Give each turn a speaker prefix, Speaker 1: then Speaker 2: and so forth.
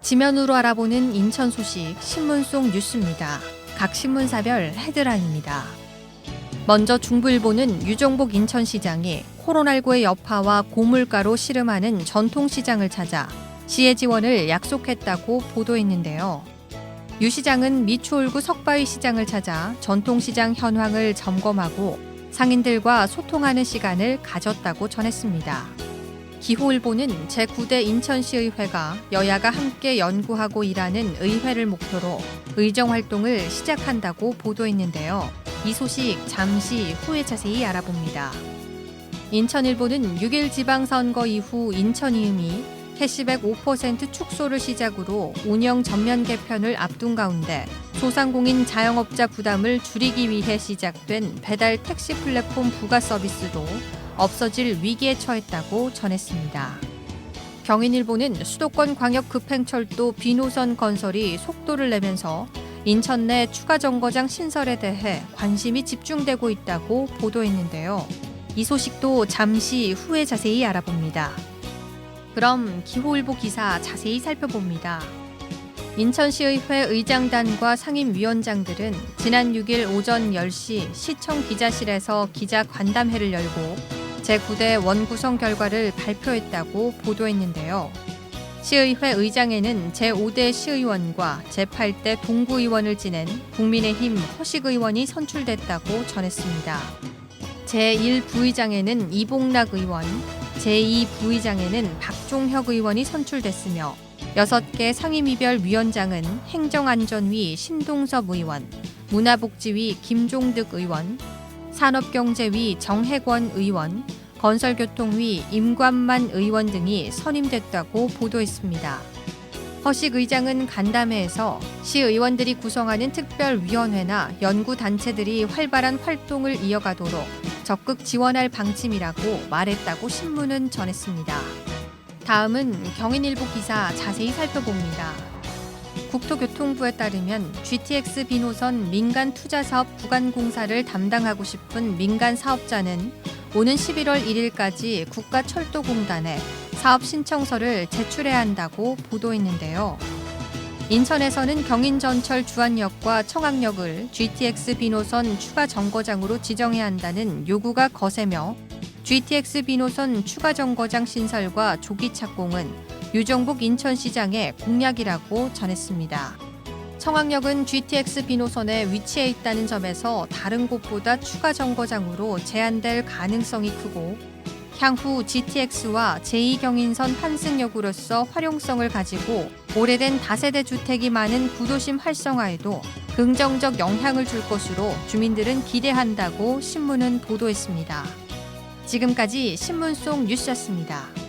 Speaker 1: 지면으로 알아보는 인천 소식 신문 속 뉴스입니다. 각 신문사별 헤드라인입니다. 먼저 중부일보는 유정복 인천시장이 코로나19의 여파와 고물가로 씨름하는 전통시장을 찾아 시의 지원을 약속했다고 보도했는데요. 유 시장은 미추홀구 석바위 시장을 찾아 전통시장 현황을 점검하고 상인들과 소통하는 시간을 가졌다고 전했습니다. 기호일보는 제9대 인천시의회가 여야가 함께 연구하고 일하는 의회를 목표로 의정활동을 시작한다고 보도했는데요. 이 소식 잠시 후에 자세히 알아봅니다. 인천일보는 6일 지방선거 이후 인천이음이 캐시백 5% 축소를 시작으로 운영 전면 개편을 앞둔 가운데 소상공인 자영업자 부담을 줄이기 위해 시작된 배달 택시 플랫폼 부가 서비스도 없어질 위기에 처했다고 전했습니다. 경인일보는 수도권 광역 급행철도 B노선 건설이 속도를 내면서 인천 내 추가 정거장 신설에 대해 관심이 집중되고 있다고 보도했는데요. 이 소식도 잠시 후에 자세히 알아봅니다. 그럼 기호일보 기사 자세히 살펴봅니다. 인천시의회 의장단과 상임위원장들은 지난 6일 오전 10시 시청 기자실에서 기자 간담회를 열고 제9대 원구성 결과를 발표했다고 보도했는데요. 시의회 의장에는 제5대 시의원과 제8대 동구의원을 지낸 국민의힘 허식 의원이 선출됐다고 전했습니다. 제1부의장에는 이봉락 의원, 제2부의장에는 박종혁 의원이 선출됐으며 6개 상임위별 위원장은 행정안전위 신동섭 의원, 문화복지위 김종득 의원, 산업경제위 정혜권 의원, 건설교통위 임관만 의원 등이 선임됐다고 보도했습니다. 허식 의장은 간담회에서 시의원들이 구성하는 특별위원회나 연구단체들이 활발한 활동을 이어가도록 적극 지원할 방침이라고 말했다고 신문은 전했습니다. 다음은 경인일보 기사 자세히 살펴봅니다. 국토교통부에 따르면 GTX B노선 민간 투자사업 구간 공사를 담당하고 싶은 민간 사업자는 오는 11월 1일까지 국가철도공단에 사업 신청서를 제출해야 한다고 보도했는데요. 인천에서는 경인전철 주안역과 청학역을 GTX B노선 추가 정거장으로 지정해야 한다는 요구가 거세며 GTX B노선 추가 정거장 신설과 조기 착공은 유정복 인천시장의 공약이라고 전했습니다. 청학역은 GTX B노선에 위치해 있다는 점에서 다른 곳보다 추가 정거장으로 제한될 가능성이 크고 향후 GTX와 제2경인선 환승역으로서 활용성을 가지고 오래된 다세대 주택이 많은 구도심 활성화에도 긍정적 영향을 줄 것으로 주민들은 기대한다고 신문은 보도했습니다. 지금까지 신문 속 뉴스였습니다.